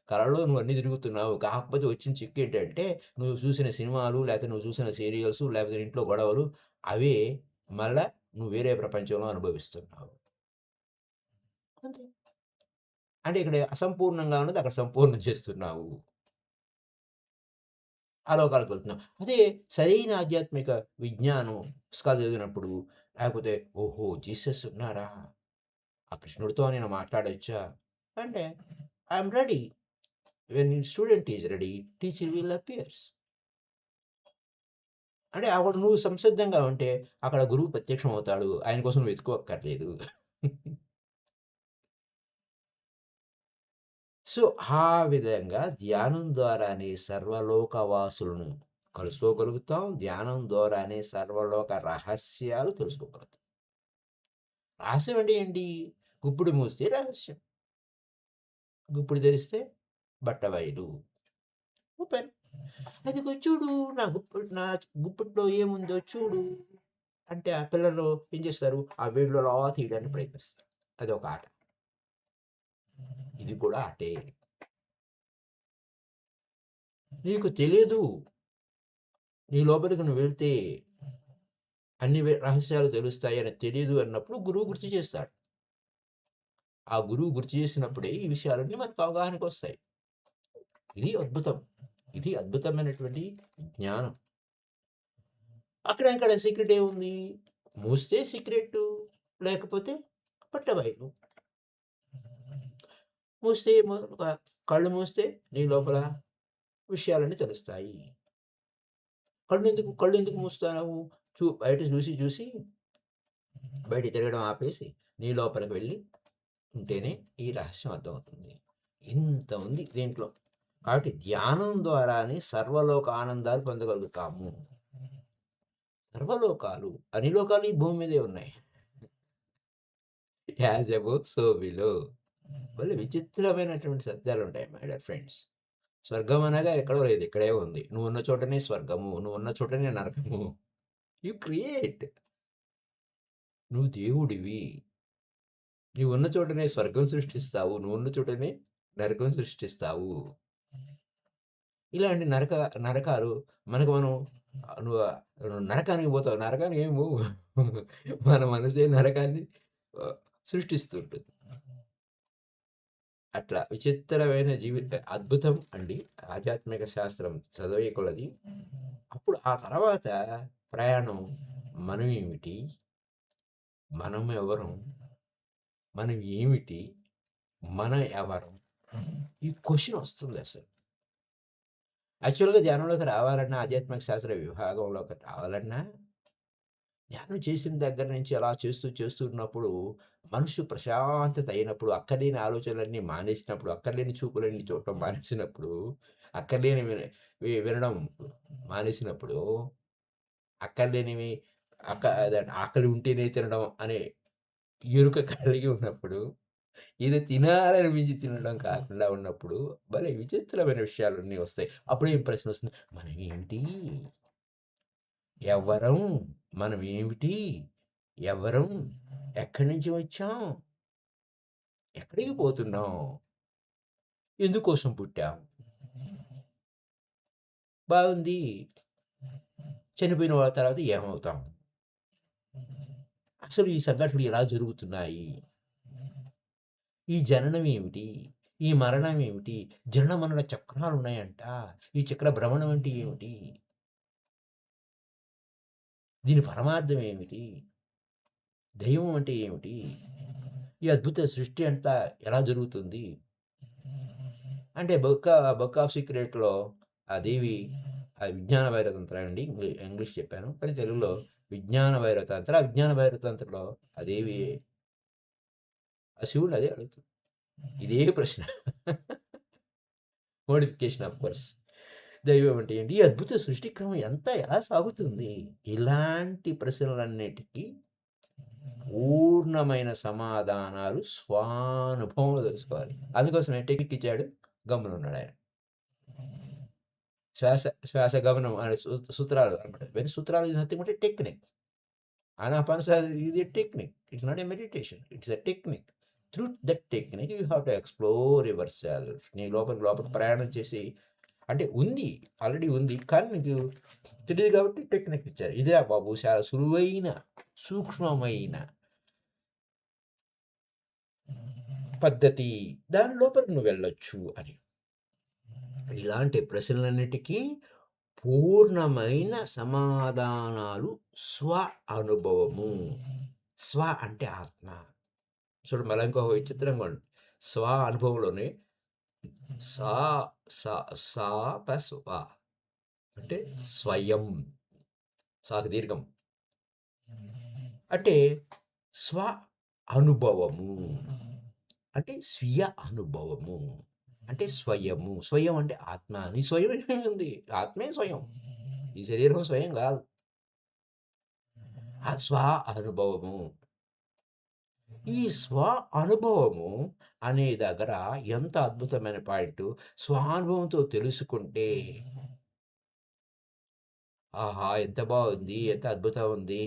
కలలో నువ్వు అన్నీ తిరుగుతున్నావు. కాకపోతే వచ్చిన చిక్కేంటంటే, నువ్వు చూసిన సినిమాలు, లేతే నువ్వు చూసిన సీరియల్సు, లేకపోతే ఇంట్లో గొడవలు, అవే మళ్ళా నువ్వు వేరే ప్రపంచంలో అనుభవిస్తున్నావు. అంతే. అంటే ఇక్కడ అసంపూర్ణంగా ఉన్నది అక్కడ సంపూర్ణం చేస్తున్నావు. ఆ లోకాలకు వెళ్తున్నావు. అదే సరైన ఆధ్యాత్మిక విజ్ఞానం పుస్తకాలు చదివినప్పుడు, లేకపోతే ఓహో! జీసస్ ఉన్నారా? ఆ కృష్ణుడితో నేను మాట్లాడొచ్చా? అంటే I'm ready. When student is ready, teacher will appears. అంటే అక్కడ నువ్వు సంసిద్ధంగా ఉంటే అక్కడ గురువు ప్రత్యక్షం అవుతాడు. ఆయన కోసం నువ్వు వెతుక్కోక్కర్లేదు. సో, ఆ విధంగా ధ్యానం ద్వారానే సర్వలోకవాసులను కలుసుకోగలుగుతాం. ధ్యానం ద్వారానే సర్వలోక రహస్యాలు తెలుసుకోగలుగుతాం. రహస్యం అంటే ఏంటి? గుప్పుడు మూస్తే రహస్యం. గుప్పుడు తెరిస్తే బట్టబయలు. ఓపెన్. అదిగో చూడు, నా గుప్పిట్లో ఏముందో చూడు అంటే ఆ పిల్లలు ఏం చేస్తారు? ఆ వేడిలో అలా తీయడానికి ప్రయత్నిస్తారు. అదొక ఆట. ఇది కూడా ఆటే. నీకు తెలీదు. నీ లోపలికి నువ్వు వెళ్తే అన్ని రహస్యాలు తెలుస్తాయని తెలీదు అన్నప్పుడు గురువు గుర్తు చేస్తాడు. ఆ గురువు గుర్తు చేసినప్పుడే ఈ విషయాలన్నీ మనకు అవగాహనకొస్తాయి. ఇది అద్భుతం. ఇది అద్భుతమైనటువంటి జ్ఞానం. అక్కడ సీక్రెట్ ఏముంది? మూస్తే సీక్రెటు, లేకపోతే బట్టబయలు. మూస్తే కళ్ళు మూస్తే నీ లోపల విషయాలన్నీ తెలుస్తాయి. కళ్ళెందుకు మూస్తావు? బయట చూసి బయట తిరగడం ఆపేసి నీ లోపలికి వెళ్ళి ఉంటేనే ఈ రహస్యం అర్థమవుతుంది. ఇంత ఉంది దీంట్లో. కాబట్టి ధ్యానం ద్వారానే సర్వలోక ఆనందాలు పొందగలుగుతాము. సర్వలోకాలు, అన్ని లోకాలు ఈ భూమి మీదే ఉన్నాయి. As above so below. భలే విచిత్రమైనటువంటి సత్యాలుంటాయి మై డియర్ ఫ్రెండ్స్. స్వర్గం అనగా ఎక్కడో లేదు. ఇక్కడే ఉంది. నువ్వున్న చోటనే స్వర్గము. నువ్వున్న చోటనే నరకము. You create. నువ్వు దేవుడివి. నీవున్న చోటనే స్వర్గం సృష్టిస్తావు. నువ్వున్న చోటనే నరకం సృష్టిస్తావు. ఇలాంటి నరకాలు మనకు మనం నువ్వు నువ్వు నరకానికి పోతావు. నరకానికి ఏమి పోవు. మన మనసే నరకాన్ని సృష్టిస్తుంటుంది. అట్లా విచిత్రమైన అద్భుతం అండి ఆధ్యాత్మిక శాస్త్రం చదివే కొలది. అప్పుడు ఆ తర్వాత ప్రయాణం మనం ఏమిటి? మనం ఎవరం? మనం ఏమిటి? మనం ఎవరం? ఈ క్వెషన్ వస్తుంది అసలు. యాక్చువల్‌గా ధ్యానంలోకి రావాలన్నా, ఆధ్యాత్మిక శాస్త్ర విభాగంలోకి రావాలన్నా, ధ్యానం చేసిన దగ్గర నుంచి అలా చేస్తున్నప్పుడు మనసు ప్రశాంతత అయినప్పుడు, అక్కర్లేని ఆలోచనలన్నీ మానేసినప్పుడు, అక్కర్లేని చూపులన్నీ చూడటం మానేసినప్పుడు, అక్కర్లేని వినడం మానేసినప్పుడు, అక్కర్లేనివి అదే ఆకలి ఉంటేనే తినడం అనే ఎరుక కలిగి ఉన్నప్పుడు, ఏదో తినాలనిపించి తినడం కాకుండా ఉన్నప్పుడు, భలే విచిత్రమైన విషయాలన్నీ వస్తాయి. అప్పుడే ప్రశ్న వస్తుంది. మనం ఏంటి? ఎవ్వరం? మనం ఏమిటి? ఎవ్వరం? ఎక్కడి నుంచి వచ్చాం? ఎక్కడికి పోతున్నాం? ఎందుకోసం పుట్టాం? బాగుంది. చనిపోయిన తర్వాత ఏమవుతాం? అసలు ఈ సంఘటనలు ఎలా జరుగుతున్నాయి? ఈ జననం ఏమిటి? ఈ మరణం ఏమిటి? జనన మరణ చక్రాలున్నాయంట. ఈ చక్ర భ్రమణం అంటే ఏమిటి? దీని పరమార్థం ఏమిటి? దైవం అంటే ఏమిటి? ఈ అద్భుత సృష్టి అంతా ఎలా జరుగుతుంది? అంటే బుక్ ఆఫ్ సీక్రెట్‌లో ఆ దేవి విజ్ఞాన భైరవతంత్ర అండి. ఇంగ్లీష్ చెప్పాను. కానీ తెలుగులో విజ్ఞాన భైరవతంత్ర. విజ్ఞాన భైరవతంత్రలో ఆ దేవి ఆ శివుడిని అదే అడుగుతుంది. ఇదే ప్రశ్న. Modification of course. దైవం అంటే ఏంటి? ఈ అద్భుత సృష్టి క్రమం ఎలా సాగుతుంది? ఇలాంటి ప్రశ్నలన్నిటికీ పూర్ణమైన సమాధానాలు స్వానుభవంలో తెలుసుకోవాలి. అందుకోసమే టెక్నిక్ ఇచ్చాడు. గమ్మునున్నాడాయన. శ్వాస గమనం అనే సూత్రాలు అనమాట. వెరీ సూత్రాలు is nothing but a technique. ఆనాపానసతి ఇది technique. It's not a meditation. It's a technique. Through that technique you have to explore yourself. నీ లోపలికి ప్రయాణం చేసి అంటే ఉంది. ఆల్రెడీ ఉంది. కానీ నీకు తెలీదు కాబట్టి టెక్నిక్ ఇచ్చారు. ఇదేరా బాబు చాలా సులువైన, సూక్ష్మమైన పద్ధతి. దాని లోపలికి నువ్వు వెళ్ళొచ్చు అని. ఇలాంటి ప్రశ్నలన్నిటికీ పూర్ణమైన సమాధానాలు అనుభవము. స్వ అంటే ఆత్మ. చూడు మళ్ళీ ఇంకో విచిత్రంగా ఉంది. స్వ అనుభవంలోనే సా సా సా ప్లస్ వ అంటే స్వయం. సాకు దీర్ఘం. అంటే స్వ అనుభవము. అంటే స్వీయ అనుభవము. అంటే స్వయము. స్వయం అంటే ఆత్మ. నీ స్వయం ఏముంది? ఆత్మే స్వయం. ఈ శరీరం స్వయం కాదు. ఆ స్వ అనుభవము. ఈ స్వ అనుభవము అనే దగ్గర ఎంత అద్భుతమైన పాయింట్. స్వానుభవంతో తెలుసుకుంటే ఆహా! ఎంత బాగుంది. ఎంత అద్భుతం ఉంది.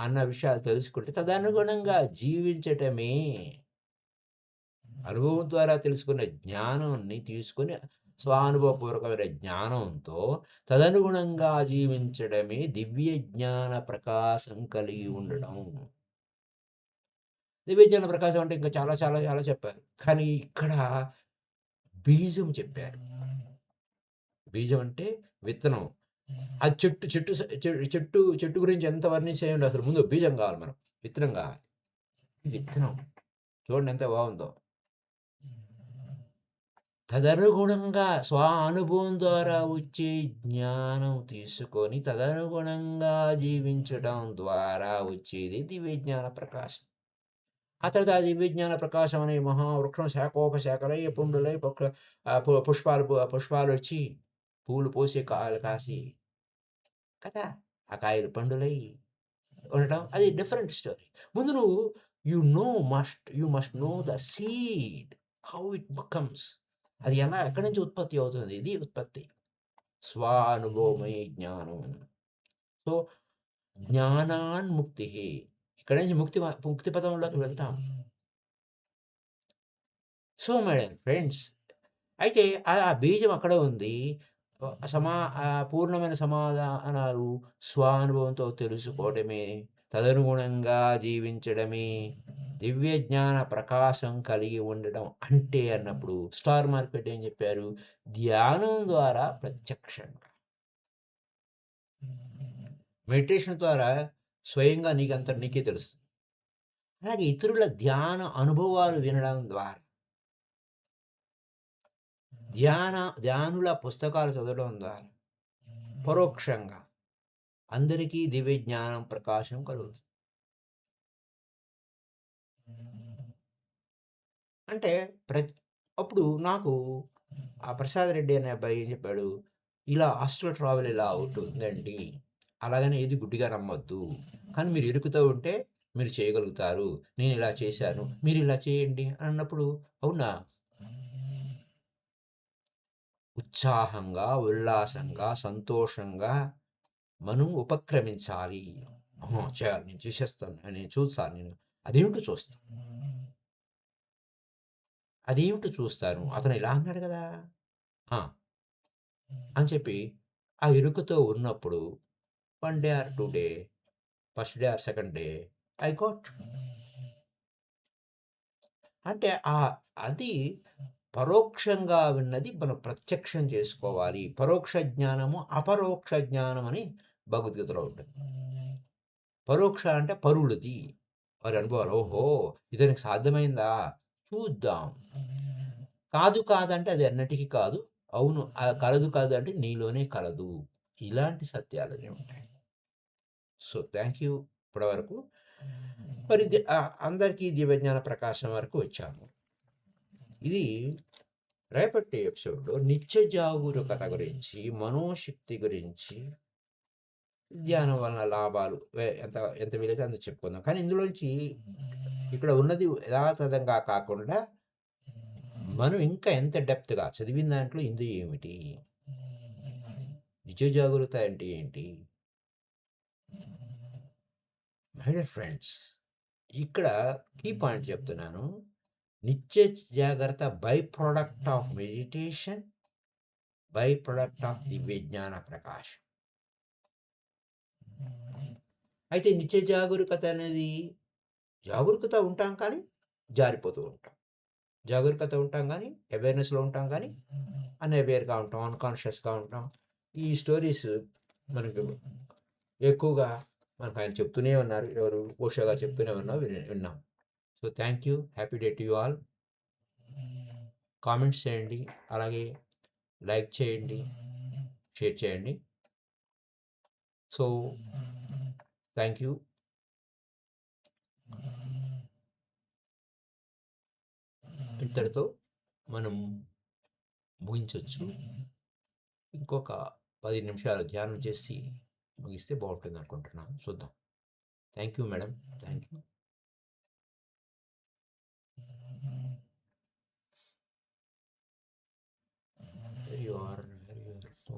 అన్న విషయాలు తెలుసుకుంటే తదనుగుణంగా జీవించటమే. అనుభవం ద్వారా తెలుసుకున్న జ్ఞానాన్ని తీసుకొని స్వానుభవపూర్వకమైన జ్ఞానంతో తదనుగుణంగా జీవించడమే దివ్య జ్ఞాన ప్రకాశం కలిగి ఉండడం. దివ్య జ్ఞాన ప్రకాశం అంటే ఇంకా చాలా చాలా చాలా చెప్పారు. కానీ ఇక్కడ బీజం చెప్పారు. బీజం అంటే విత్తనం. అది చెట్టు గురించి ఎంత వర్ణించేయండి అసలు ముందు బీజం కావాలి మనకు. విత్తనం కావాలి. విత్తనం చూడండి ఎంత బాగుందో. తదనుగుణంగా అనుభవం ద్వారా వచ్చే జ్ఞానం తీసుకొని తదనుగుణంగా జీవించడం ద్వారా వచ్చేది దివ్యజ్ఞాన ప్రకాశం. ఆ తర్వాత ఆ దివ్యజ్ఞాన ప్రకాశం అనే మహావృక్షం శాఖోపశాఖలై పుండులై పుష్పాలు వచ్చి పూలు పోసి కాయలు కాసి కదా ఆ కాయలు పండులై ఉండటం అది డిఫరెంట్ స్టోరీ. ముందు నువ్వు you must know the seed, how it comes. అది ఎక్కడి నుంచి ఉత్పత్తి అవుతుంది? ఇది ఉత్పత్తి స్వానుభవమై జ్ఞానం. సో జ్ఞానాన్ముక్తి, ఇక్కడ నుంచి ముక్తి పదంలోకి వెళ్తాం. సో మై ఫ్రెండ్స్, అయితే ఆ బీజం అక్కడ ఉంది. పూర్ణమైన సమాధానాలు స్వానుభవంతో తెలుసుకోవడమే, తదనుగుణంగా జీవించడమే దివ్య జ్ఞాన ప్రకాశం కలిగి ఉండడం అంటే అన్నప్పుడు స్టార్ మార్కెట్ ఏం చెప్పారు? ధ్యానం ద్వారా ప్రత్యక్షంగా, మెడిటేషన్ ద్వారా స్వయంగా నీకే తెలుస్తుంది. అలాగే ఇతరుల ధ్యాన అనుభవాలు వినడం ద్వారా, ధ్యానుల పుస్తకాలు చదవడం ద్వారా పరోక్షంగా అందరికీ దివ్య జ్ఞానం ప్రకాశం కలుగుతుంది. అంటే అప్పుడు నాకు ఆ ప్రసాద్ రెడ్డి అనే అబ్బాయి ఏం చెప్పాడు, ఇలా హాస్టల్ ట్రావెల్ ఇలా ఉంటుందండి, అలాగనే ఏది గుడ్డిగా నమ్మొద్దు, కానీ మీరు ఇరుకుతూ ఉంటే మీరు చేయగలుగుతారు, నేను ఇలా చేశాను, మీరు ఇలా చేయండి అన్నప్పుడు అవునా, ఉత్సాహంగా, ఉల్లాసంగా, సంతోషంగా మనం ఉపక్రమించాలి. చేయాలి, నేను చేసేస్తాను, నేను చూస్తాను, అదేమిటో చూస్తాను, అతను ఇలా అన్నాడు కదా అని చెప్పి ఆ ఇరుకుతో ఉన్నప్పుడు 1 day or 2 day, first day or second day I got. అంటే అది పరోక్షంగా విన్నది మనం ప్రత్యక్షం చేసుకోవాలి. పరోక్ష జ్ఞానము, అపరోక్ష జ్ఞానం అని భగవద్గీతలో ఉంటుంది. పరోక్ష అంటే పరులది, వారి అనుభవాలు. ఓహో, ఇతనికి సాధ్యమైందా, చూద్దాం. కాదంటే అది అన్నిటికీ కాదు, అవును కాదు అంటే నీలోనే కలదు. ఇలాంటి సత్యాలనే ఉంటాయి. So thank you. ఇప్పటివరకు మరి అందరికీ దివ్యజ్ఞాన ప్రకాశం వరకు వచ్చాము. ఇది రేపటి ఎపిసోడ్లో నిత్య జాగరూకత గురించి, మనోశక్తి గురించి, ధ్యానం వలన లాభాలు ఎంత వీలైతే అంత చెప్పుకుందాం. కానీ ఇందులోంచి ఇక్కడ ఉన్నది యథాతథంగా కాకుండా మనం ఇంకా ఎంత డెప్త్గా చదివిన దాంట్లో ఇందు ఏమిటి, నిత్య జాగరూకత అంటే ఏంటి? మై డియర్ ఫ్రెండ్స్, ఇక్కడ కీ పాయింట్ చెప్తున్నాను. నిత్య జాగ్రత్త by product of meditation, by product of దివ్య జ్ఞాన ప్రకాశం. అయితే నిత్య జాగరూకత అనేది, జాగరూకత ఉంటాం కానీ జారిపోతూ ఉంటాం, జాగరూకత ఉంటాం కానీ అవేర్నెస్లో ఉంటాం కానీ అన్అవేర్గా ఉంటాం, అన్కాన్షియస్గా ఉంటాం. ఈ స్టోరీస్ మనకు ఎక్కువగా మనకు ఆయన చెప్తూనే ఉన్నారు, ఎవరు ఓషోగా చెప్తూనే ఉన్నారు, విన్నాం. So thank you, happy day to you all. Comments చేయండి, అలాగే లైక్ చేయండి, షేర్ చేయండి. So thank you. ఇంతటితో మనం ముగించవచ్చు. ఇంకొక 10 నిమిషాలు ధ్యానం చేసి ముగిస్తే బాగుంటుంది అనుకుంటున్నాను. చూద్దాం. Thank you madam, thank you. You are so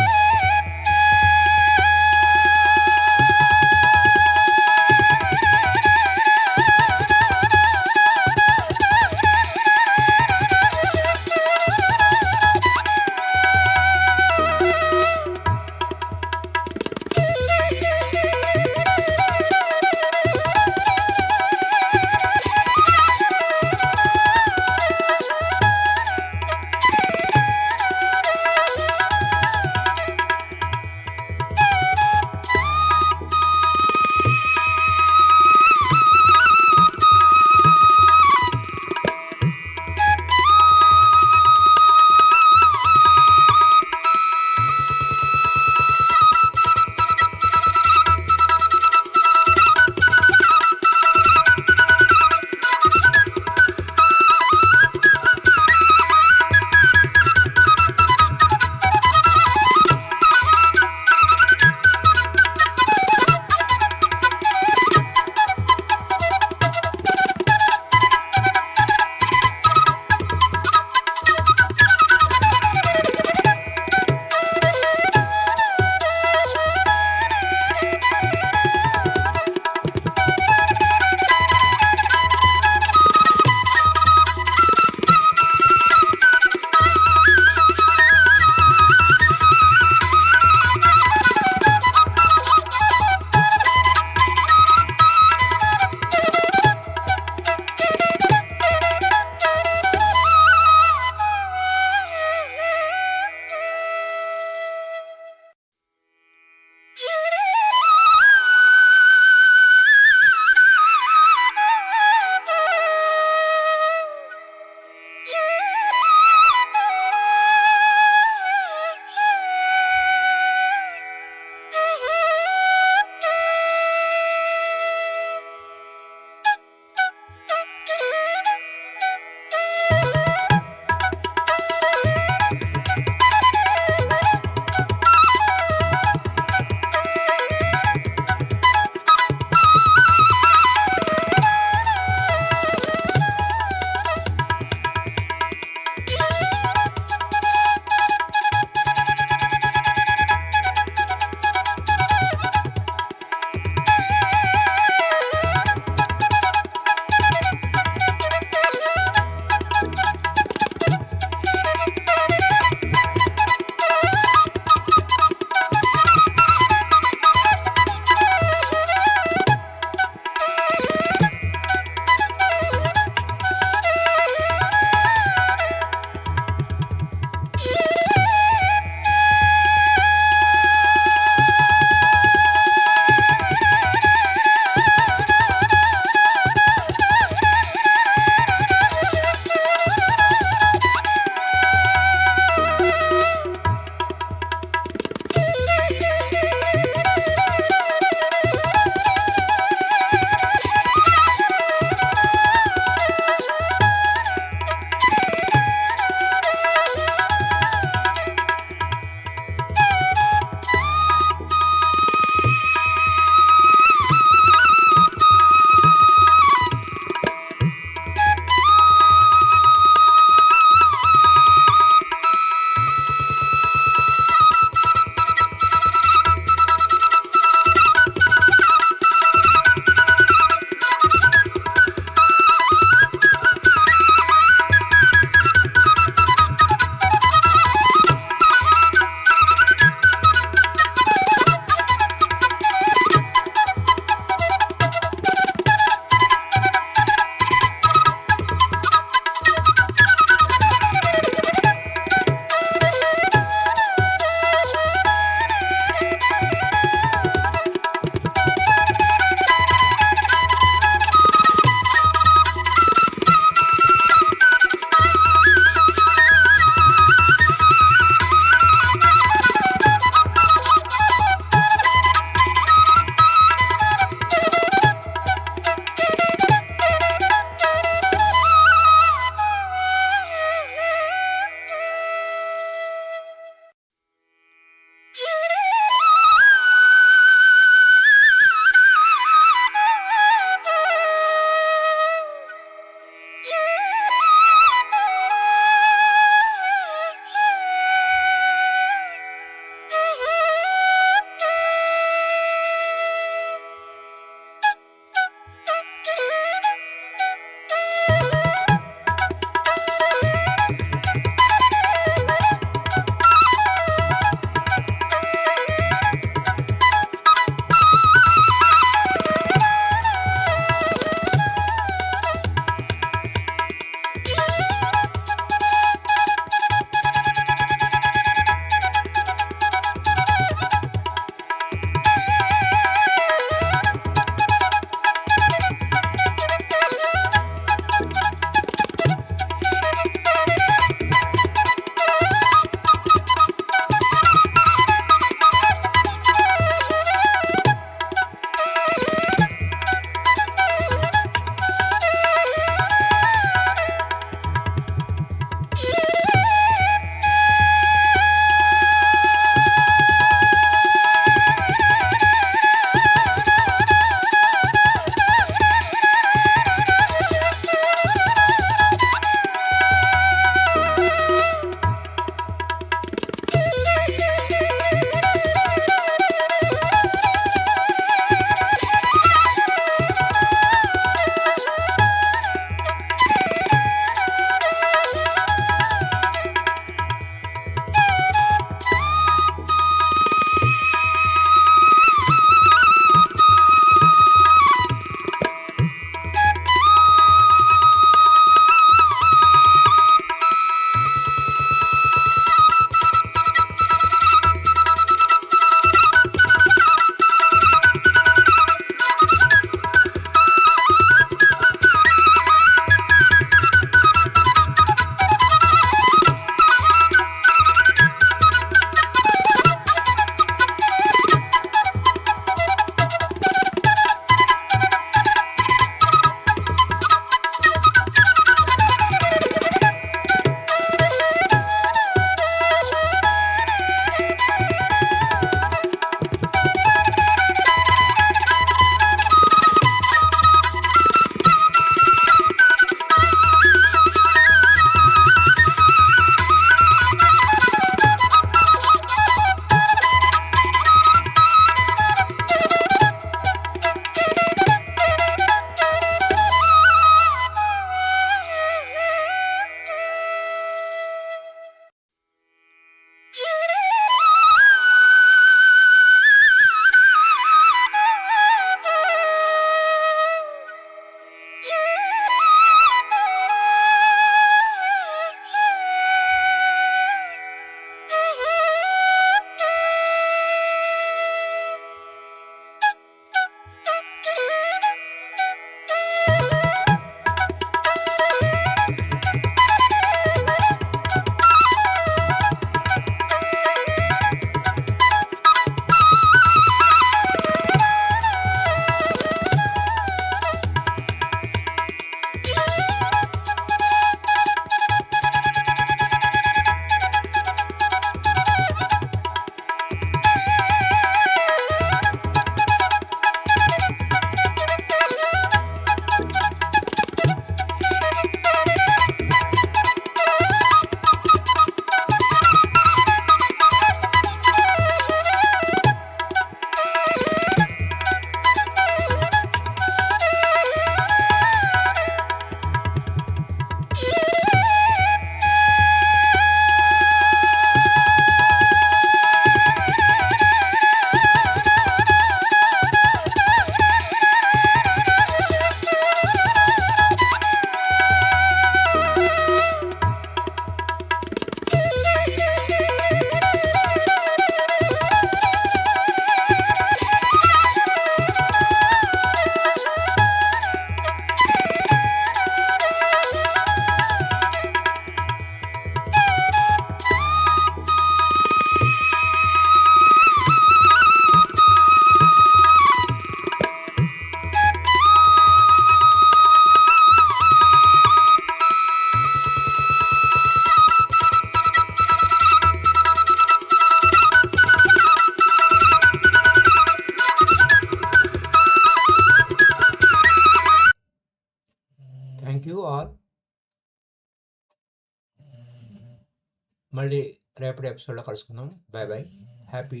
మళ్ళీ రేపటి ఎపిసోడ్లో కలుసుకుందాం. Bye bye. హ్యాపీ